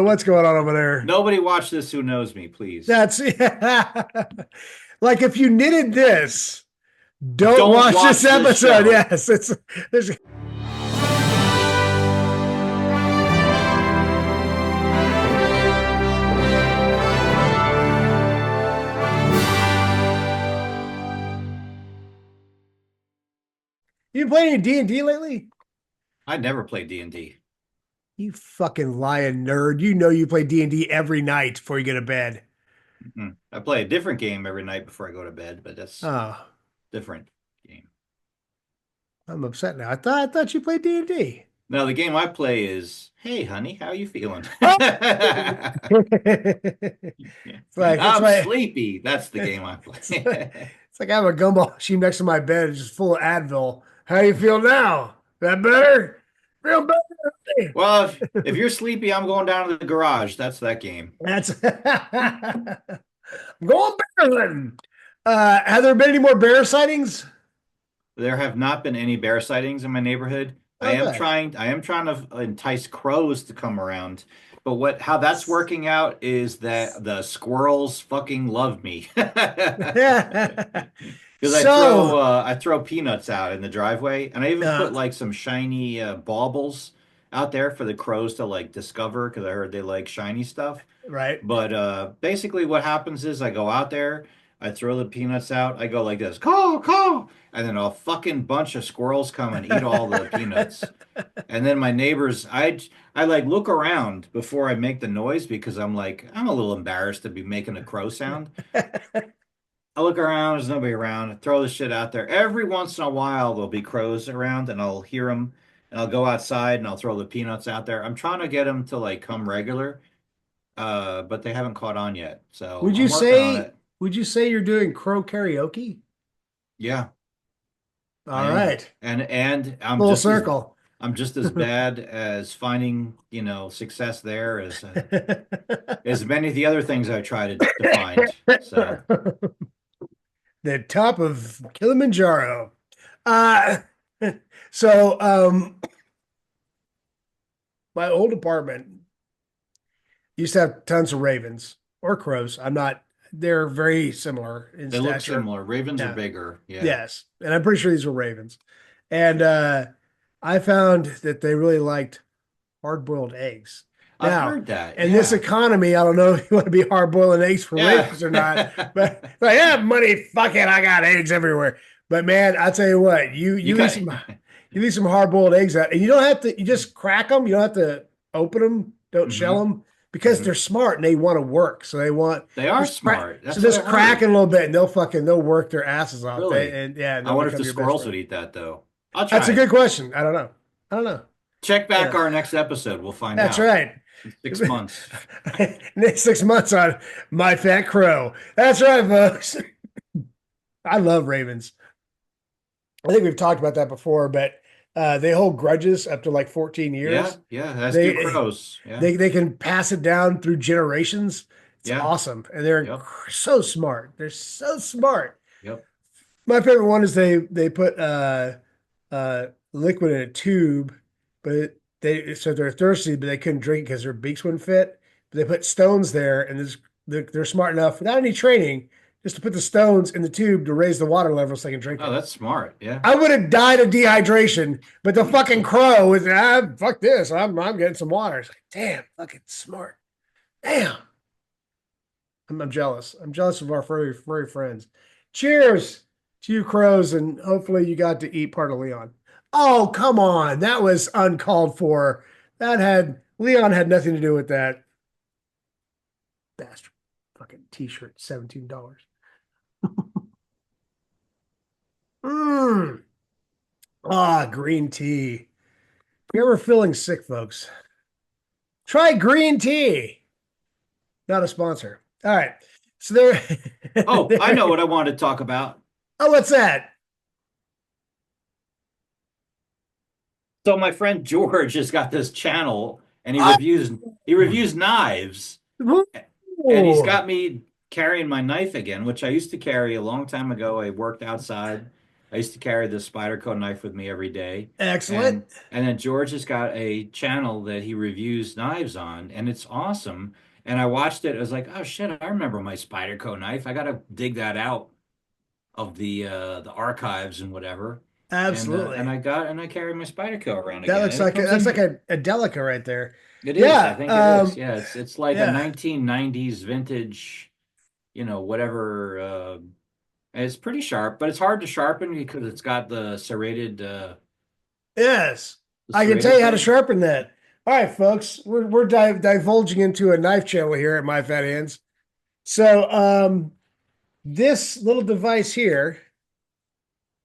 know what's going on over there. Nobody watch this who knows me, please. That's like if you knitted this, don't Don't watch this watch this episode. show. Yes, it's there's. You been playing any D&D lately? I never played D&D. You fucking lying nerd. You know you play D&D every night before you go to bed. I play a different game every night before I go to bed, but that's Oh, different game. I'm upset now. I thought you played D&D. Now the game I play is, hey honey, how you feeling? Oh! Yeah. It's I'm like sleepy. That's the game I play. it's like I have a gumball machine next to my bed, it's just full of Advil. How you feel now? That better? Feel better? Well, if you're sleepy, I'm going down to the garage. That's that game. That's I'm going better then. Have there been any more bear sightings? There have not been any bear sightings in my neighborhood. Oh, good. I am trying to entice crows to come around. But how that's working out is that the squirrels fucking love me. Because So, I throw peanuts out in the driveway, and I even uh, put like some shiny baubles out there for the crows to like discover because I heard they like shiny stuff. right. But basically, what happens is I go out there, I throw the peanuts out, I go like this, caw, caw, and then a fucking bunch of squirrels come and eat all the peanuts. And then my neighbors, I like look around before I make the noise because I'm a little embarrassed to be making a crow sound. I look around, there's nobody around. I throw the shit out there. Every once in a while, there'll be crows around, and I'll hear them, and I'll go outside and I'll throw the peanuts out there. I'm trying to get them to like come regular, but they haven't caught on yet. So Would you I'm working on say it. would you say you're doing crow karaoke? Yeah, I All am, right. and Full circle. I'm just as bad as finding success there as many of the other things I try to find. So The top of Kilimanjaro. Uh, so my old apartment used to have tons of ravens or crows. They're very similar in they look stature. similar. Ravens are Yeah. bigger. Yeah. Yes. And I'm pretty sure these were ravens. And I found that they really liked hard-boiled eggs. I've Now, heard that. in this Yeah. economy, I don't know if you want to be hard-boiling eggs for Yeah. ravens or not, but like, yeah, money, fuck it, I got eggs everywhere. But man, I'll tell you what, you You you leave got some hard-boiled eggs out, and you don't have to. You just crack them. You don't have to open them. Don't shell hmm them because they're smart and they want to work. So they want They are just crack. smart. So That's what I just crack it heard. a little bit, and they'll work their asses off. Really. And yeah, I they'll wonder if become the your best squirrels friend. would eat that though. I'll That's try a it. good question. I don't know. I don't know. Check back Yeah, our next episode. We'll find that's out. right. In 6 months. Next 6 months on My Fat Crow. That's right, folks. I love ravens. I think we've talked about that before, but they hold grudges up to like 14 Yeah, years. yeah, as do They crows. Yeah, they can pass it down through generations. It's yeah, awesome, and they're yep, so smart. They're so smart. yep. My favorite one is they put liquid in a tube, but they're thirsty, but they couldn't drink because their beaks wouldn't fit. But they put stones there, and they're smart enough without any training just to put the stones in the tube to raise the water level so they can drink Oh, it. that's smart. Yeah. I would have died of dehydration, but the fucking crow was fuck this. I'm getting some water. It's like, damn, fucking smart. Damn. I'm jealous. I'm jealous of our furry friends. Cheers to you crows, and hopefully you got to eat part of Leon. Oh, come on. That was uncalled for. Leon had nothing to do with that. Bastard. Fucking t-shirt, $17. Mmm. Ah, green tea. If you're ever feeling sick, folks, try green tea. Not a sponsor. All right. So there. Oh, I know what I wanted to talk about. Oh, what's that? So my friend George has got this channel, and Oh, he reviews knives, and he's got me carrying my knife again, which I used to carry a long time ago. I worked outside. I used to carry the Spyderco knife with me every day. Excellent. And then George has got a channel that he reviews knives on, and it's awesome. And I watched it. I was like, oh shit, I remember my Spyderco knife. I gotta dig that out of the archives and whatever. And Absolutely. I carry my Spyderco around That again. looks And it like comes that's like in. a Delica right there. It is. I Yeah. think it is. Yeah, it's like a Yeah. 1990s vintage, whatever. And it's pretty sharp, but it's hard to sharpen because it's got Yes. the I can tell serrated you how to thing. sharpen that. All right, folks. We're divulging into a knife channel here at My Fat Hands. So this little device here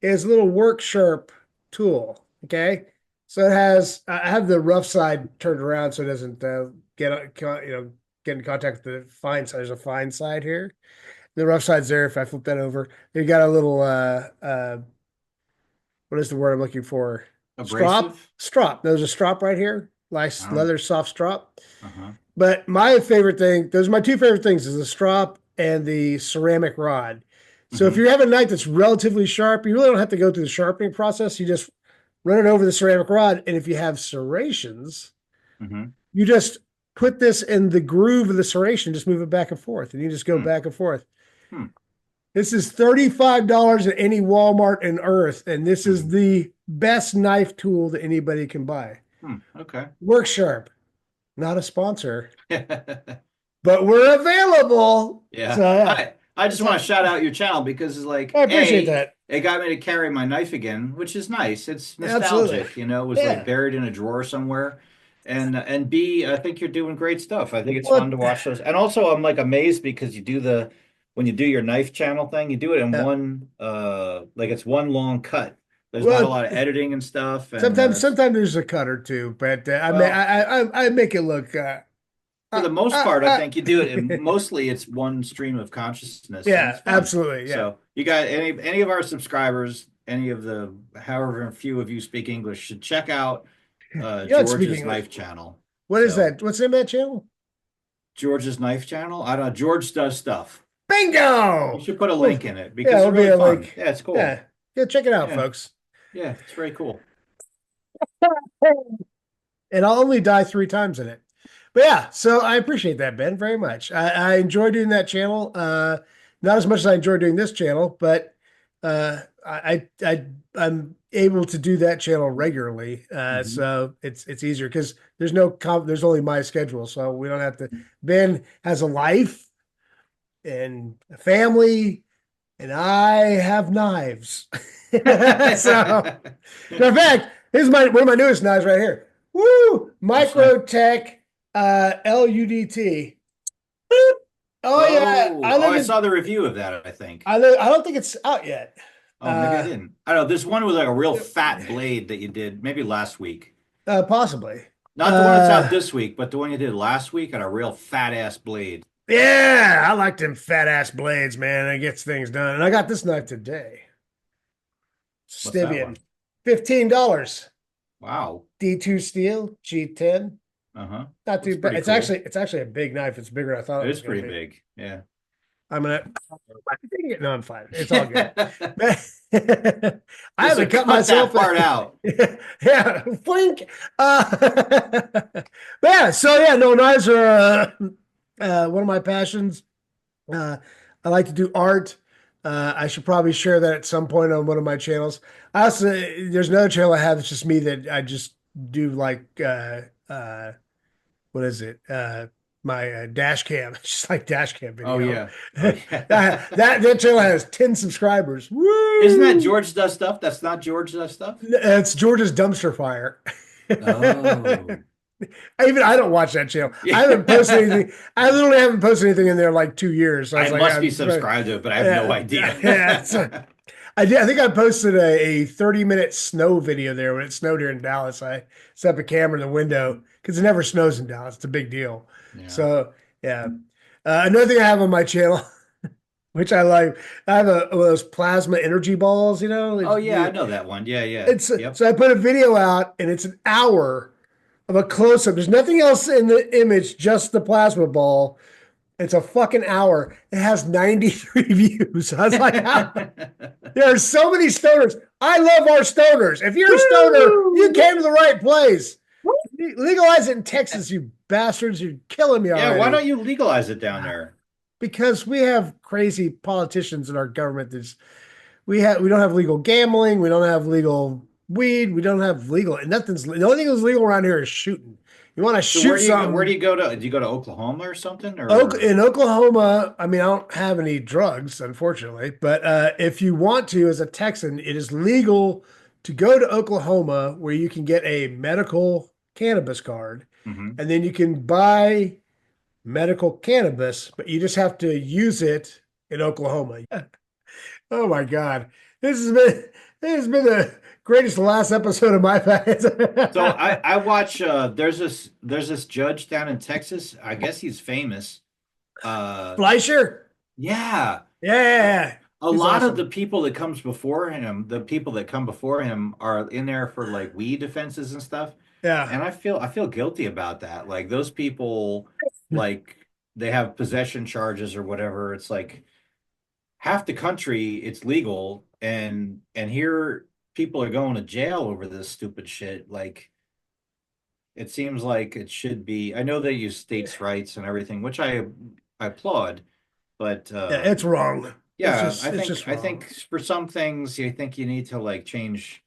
is a little work sharp tool. Okay. So it has I have the rough side turned around so it doesn't get in contact with the fine side. There's a fine side here. The rough side's there. If I flip that over, you got a little what is the word I'm looking for? Strop. Abrasive? Strop. There's a strop right here. I Nice don't. leather soft strop. Uh-huh. But my favorite thing, those are my two favorite things, is the strop and the ceramic rod. So if Hmm. you have a knife that's relatively sharp, you really don't have to go through the sharpening process. You just run it over the ceramic rod. And if you have serrations, Hmm. you just put this in the groove of the serration, just move it back and forth, and you just go Hmm. back and forth. Hmm. This is $35 at any Walmart in Earth, and this is Hmm. the best knife tool that anybody can buy. Hmm. Okay. Work sharp, not a sponsor, but we're available. So Yeah. yeah, I just it's want like, to shout out your channel because it's like, I appreciate A, that. it got me to carry my knife again, which is nice. It's Absolutely. nostalgic, it was like Yeah. buried in a drawer somewhere. And B, I think you're doing great stuff. I think it's fun Well, to watch those. And also I'm like amazed because when you do your knife channel thing, you do it in yeah. one like it's one long cut. There's not a Well, lot of editing and stuff, and sometimes there's a cut or two, but well, I make it look for uh, the most uh, part, I uh. think you do it, and mostly it's one stream of consciousness, and it's Yeah, fun. absolutely. Yeah. So you got any of our subscribers, any of the however few of you speak English, should check out You don't speak George's English. Knife Channel. What is So that? What's in that channel? George's Knife Channel, I don't know. George does stuff. You Bingo. should put a Well, link in it yeah, because it'll it's be really a fun. link. Yeah, it's cool. Yeah. Yeah, check it out, Yeah, folks. yeah, it's very cool. And I'll only die 3 times in it. But yeah, so I appreciate that, Ben, very much. I enjoy doing that channel. Not as much as I enjoy doing this channel, but I'm able to do that channel regularly. Hmm. So it's easier because there's only my schedule. So we don't have to. Ben has a life and a family, and I have knives. So, in fact, here's one of my newest knives right here. Woo! Which knife? Microtech LUDT. Oh yeah, Oh, I saw the review of that, I think. I don't think it's out yet. Oh, maybe I Uh, didn't. I don't know. There's one with like a real fat blade that you did maybe last week. Possibly. Not the one that's out this week, but the one you did last week had a real fat ass blade. Yeah, I like them fat ass blades, man. It gets things done. And I got this knife today. What's that Stivian, one? $15. Wow. D2 steel, G10. Uh-huh. Not Looks too bad. pretty cool. It's actually a big knife. It's bigger than I thought It it is was going pretty to be. big. Yeah. I'm gonna. No, I'm fine. It's all good. I Just haven't cut cut that myself. part out. Yeah, blink. But yeah, so yeah, no, knives are one of my passions. Uh, I like to do art. I should probably share that at some point on one of my channels. I also, there's another channel I have. It's just me that I just do like what is it? My dash cam. It's just like dash cam Oh video. yeah. Oh yeah. That channel has 10 subscribers. Isn't that Woo! George does stuff? That's not George does stuff? It's George's dumpster fire. Oh. I don't watch that channel. I haven't posted Yeah. anything. I literally haven't posted anything in there like 2 years. So I was I like, must be subscribed to it, but I have no yeah, idea. yeah. I did. I think I posted a 30-minute snow video there when it snowed here in Dallas. I set up a camera in the window because it never snows in Dallas. It's a big deal. Yeah. So yeah. Another thing I have on my channel, which I like, I have one of those plasma energy balls. Oh yeah, I know that one. Yeah, yeah. It's Yep. so I put a video out and it's an hour of a close up. There's nothing else in the image, just the plasma ball. It's a fucking hour. It has 93 views. I was like, how? There are so many stoners. I love our stoners. If you're a stoner, you Woo! came to the right place. Legalize it in Texas, you bastards. You're killing me Yeah, why already. don't you legalize it down there? Because we have crazy politicians in our government. We don't have legal gambling. We don't have legal weed. We don't have legal nothing's the only thing that's legal around here is shooting. You want to So shoot where do something. you go to? Do you go to Oklahoma or something? Or In Oklahoma, I mean, I don't have any drugs, unfortunately, but if you want to, as a Texan, it is legal to go to Oklahoma where you can get a medical cannabis card, Mhm. and then you can buy medical cannabis, but you just have to use it in Oklahoma. Oh my God. This has been the greatest last episode of my past. So I watch there's this judge down in Texas. I guess he's famous. Uh Fleischer? yeah. Yeah, yeah, yeah. A He's lot of awesome. the people that comes before him, the people that come before him are in there for like weed offenses and stuff. Yeah. And I feel guilty about that. Like those people like they have possession charges or whatever. It's like half the country it's legal and here people are going to jail over this stupid shit. Like it seems like it should be. I know they use states' rights and everything, which I applaud, but Yeah, it's wrong. It's yeah, just I it's think just I wrong. think for some things you think you need to like change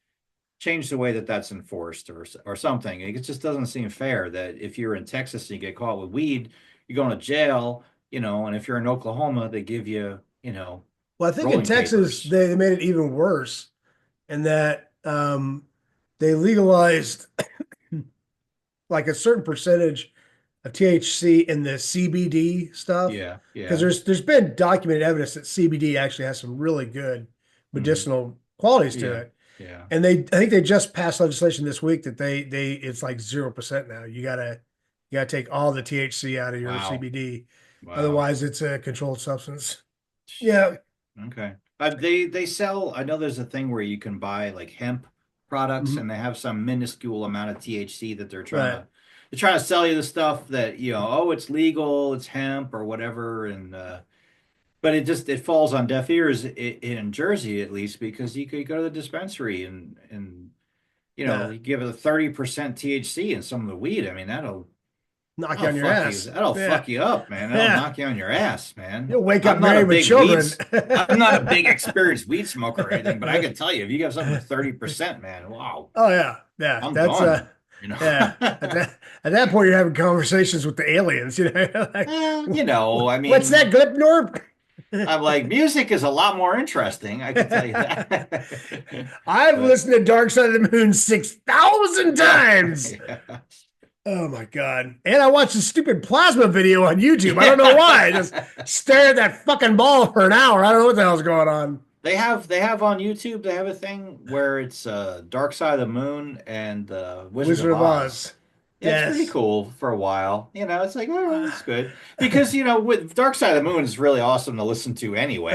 the way that that's enforced or something. It just doesn't seem fair that if you're in Texas and you get caught with weed, you're going to jail, and if you're in Oklahoma, they give you, Well, I think in rolling Texas papers. they made it even worse in that they legalized like a certain percentage of THC in the CBD stuff Yeah, because yeah. there's been documented evidence that CBD actually has some really good Hmm. medicinal qualities to Yeah, it. yeah. And I think they just passed legislation this week that they it's like 0% now. You gotta take all the THC out of your Wow. CBD, Wow. otherwise it's a controlled substance. Yeah. Okay. They sell. I know there's a thing where you can buy like hemp products, Mhm. and they have some minuscule amount of THC that Right. they're trying to sell you the stuff that oh, it's legal, it's hemp or whatever, and but it falls on deaf ears in Jersey at least because you could go to the dispensary and Yeah. you give it a 30% THC in some of the weed. I mean Knock you on your ass. that'll Yeah. fuck you up, man. That'll Yeah. knock you on your ass, man. You'll wake up I'm not a married with big children. weeds. I'm not a big experienced weed smoker or anything, but I can tell you, if you have something with 30%, man, wow, Oh yeah, yeah. I'm That's done. You know, yeah. At that point, you're having conversations with the aliens. Like, well, I what's that, mean, Glipnorp? I'm like, music is a lot more interesting. I can tell you that. I've But listened to Dark Side of the Moon 6,000 yeah, times. yeah, Oh my god! And I watched a stupid plasma video on YouTube. I don't know why. I just yeah. stare at that fucking ball for an hour. I don't know what the hell's going on. They have on YouTube, they have a thing where it's Dark Side of the Moon and Wizard Wizard of of Oz. Oz. Yeah, it's pretty Yes. cool for a while. It's like, oh, Uh, it's good. Because, with Dark Side of the Moon is really awesome to listen to anyway.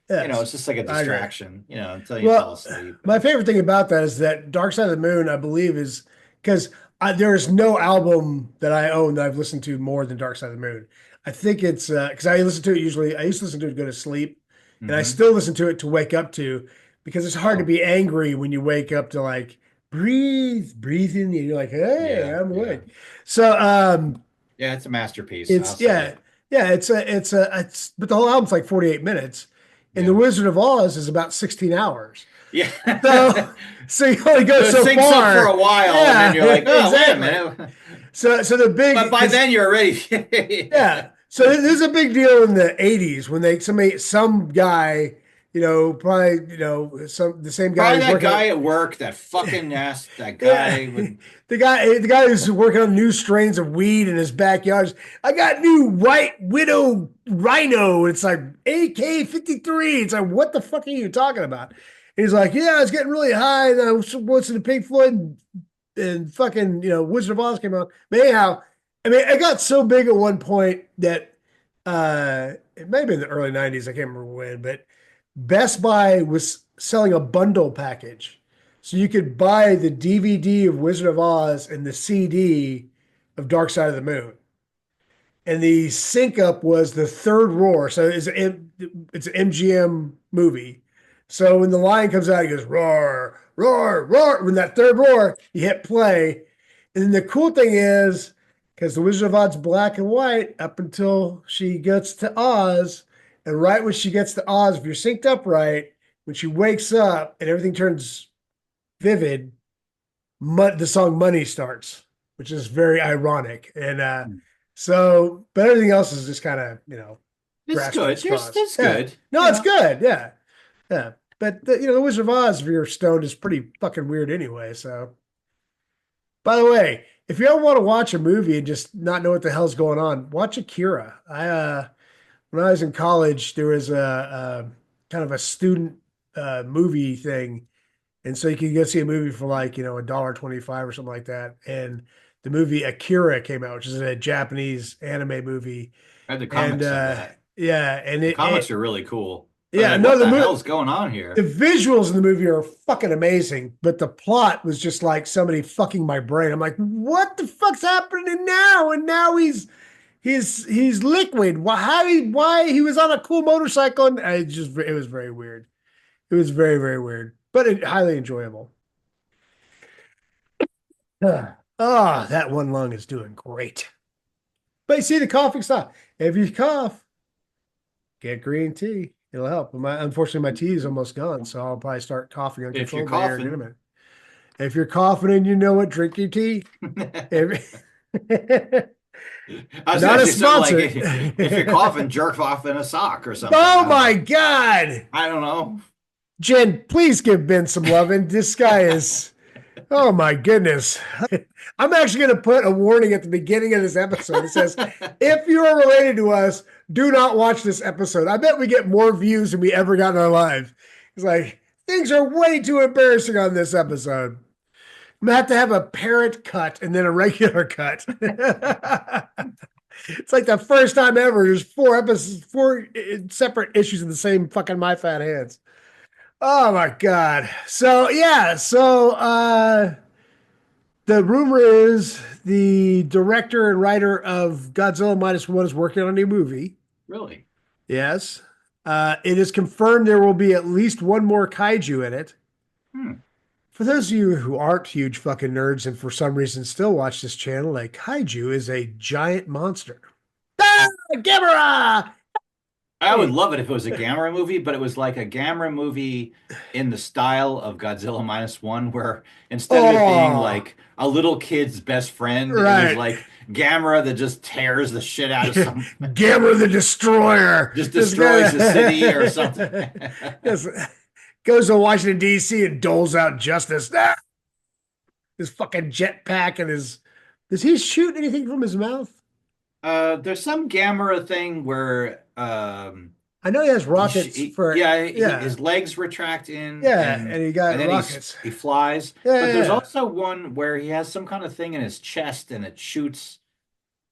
yes. It's just like a I agree. distraction, until you fall Well, asleep. my And favorite thing about that is that Dark Side of the Moon, I believe, is because there's no album that I own that I've listened to more than Dark Side of the Moon. I think it's because I listen to it usually. I used to listen to it to go to sleep, and I hmm still listen to it to wake up to because it's hard to Oh, be angry when you wake up to like breathe in, and you're like, hey, yeah, I'm yeah. awake. So Yeah, it's a masterpiece, I'll it's say. yeah, it's but the whole album's like 48 minutes, and The Yeah. Wizard of Oz is about 16 hours. Yeah. So so you only go So it so syncs up for a far. while and then Yeah, you're like, oh, wait a exactly. minute. So the big But by because then you're already yeah. So this is a big deal in the 80s when some guy, probably, the same guy probably who's that working on guy at work that fucking asked that yeah. guy with The guy who's working on new strains of weed in his backyard. I got new White Widow Rhino. It's like AK-53. It's like, what the fuck are you talking about? And he's like, yeah, I was getting really high. And I was listening to Pink Floyd and fucking, Wizard of Oz came out. But anyhow, I mean, it got so big at one point that it may have been the early 90s. I can't remember when, but Best Buy was selling a bundle package. So you could buy the DVD of Wizard of Oz and the CD of Dark Side of the Moon. and the sync up was the third roar. So it's an MGM movie. So when the lion comes out, he goes roar, roar, roar. When that third roar, you hit play. And then the cool thing is, because the Wizard of Oz black and white up until she gets to Oz, and right when she gets to Oz, if you're synced up right, when she wakes up and everything turns vivid, the song Money starts, which is very ironic. And so, but everything else is just kind of, It's grasping at good. straws. It's Yeah. good. No, You it's know, good. Yeah. Yeah. But, the Wizard of Oz, if you're stoned, is pretty fucking weird anyway. So, by the way, if you ever want to watch a movie and just not know what the hell's going on, watch Akira. When I was in college, there was a kind of a student movie thing. And so you could go see a movie for like, $1.25 or something like that. And the movie Akira came out, which is a Japanese anime movie. I read the And comics of that. yeah, and The comics are really cool. I was yeah, like, no, what the hell's going on the here? visuals in the movie are fucking amazing, but the plot was just like somebody fucking my brain. I'm like, what the fuck's happening now? And now he's liquid. Why he was on a cool motorcycle? And it was very weird. It was very, very weird, but highly enjoyable. Oh, that one lung is doing great. But you see, the coughing stop. If you cough, get green tea. It'll help. Unfortunately, my tea is almost gone, so I'll probably start coughing If you're uncontrollably here in a coughing, minute. If you're coughing and you know it, drink your tea. If, I was not gonna a say something like sponsor. if you're coughing, jerk off in a sock or something. Oh I don't my know. God. I don't know. Jen, please give Ben some loving. This guy is, oh my goodness. I'm actually going to put a warning at the beginning of this episode. It says, if you are related to us, do not watch this episode. I bet we get more views than we ever got in our life. It's like, things are way too embarrassing on this episode. I'm going to have a parent cut and then a regular cut. It's like the first time ever. There's four separate issues in the same fucking My Fat Hands. Oh my God. So yeah, the rumor is the director and writer of Godzilla Minus One is working on a new movie. Really? Yes. It is confirmed there will be at least one more kaiju in it. Hmm. For those of you who aren't huge fucking nerds and for some reason still watch this channel, a kaiju is a giant monster. Ah, Gamera! I would Hey. love it if it was a Gamera movie, but it was like a Gamera movie in the style of Godzilla Minus One, where instead of it being Oh, like a little kid's best friend, it was right. like Gamera that just tears the shit out of some, Gamera the Destroyer. just This destroys the city or something. guy yes, goes to Washington, D.C. and doles out justice. Ah! His fucking jetpack and his. Does he shoot anything from his mouth? There's some Gamera thing where I know he has rockets for. Yeah. his legs retract in Yeah. And he and got then rockets. he flies. Yeah. But Yeah. there's Yeah. also one where he has some kind of thing in his chest and it shoots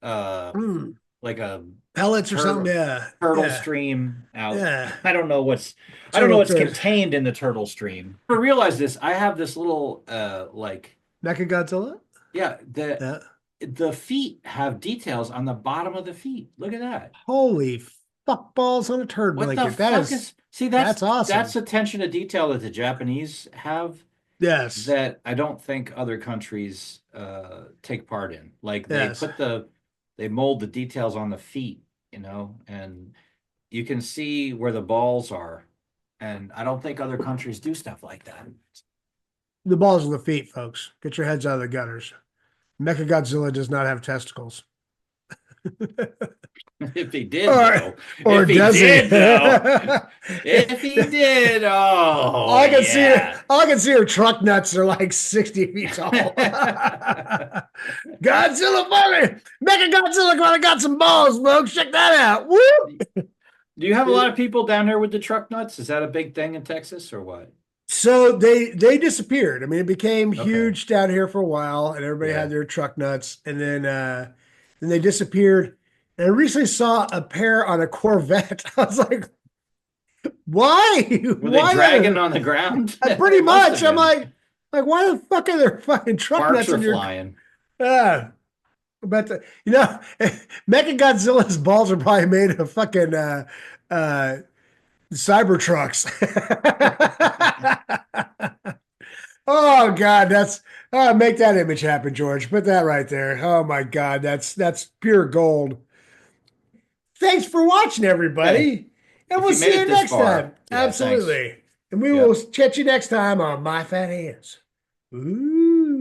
uh Hmm. like a Pellets or something. turtle Yeah. turtle Yeah. stream out. Yeah. I don't know Turtle what's throat. contained in the turtle stream. I realize this. I have this little like Mecha Godzilla? yeah, Yeah. the feet have details on the bottom of the feet. Look at that. Holy fuck balls on a turd What the blanket. That fuck is. is see That's awesome. that's attention to detail that the Japanese have Yes. that I don't think other countries take part in. Like Yes. they mold the details on the feet, and you can see where the balls are. And I don't think other countries do stuff like that. The balls in the feet, folks. Get your heads out of the gutters. Mecha Godzilla does not have testicles. If he did, Or, though. or If he does did, he? though. If he did, all I can see, all I can see are truck nuts are like 60 feet tall. Godzilla funny. Mecha Godzilla got some balls, folks. Check that out. Woo! Do you have a lot of people down there with the truck nuts? Is that a big thing in Texas or what? So they disappeared. I mean, it became Okay. huge down here for a while, and everybody Yeah. had their truck nuts, and then they disappeared. And I recently saw a pair on a Corvette. I was like, why? Were they Why dragging on the ground? pretty They must much. have I'm been. like, why the fuck are there fucking truck Sparks nuts are in your? flying. Yeah. But you know, Mecha Godzilla's balls are probably made of fucking uh, cyber trucks. Oh God, that's make that image happen, George. Put that right there. Oh my God, that's pure gold. Thanks for watching, Hey, everybody, and if we'll you made see it you this next far, time. yeah, thanks. Absolutely, and we will Yep. catch you next time on My Fat Hands. Ooh.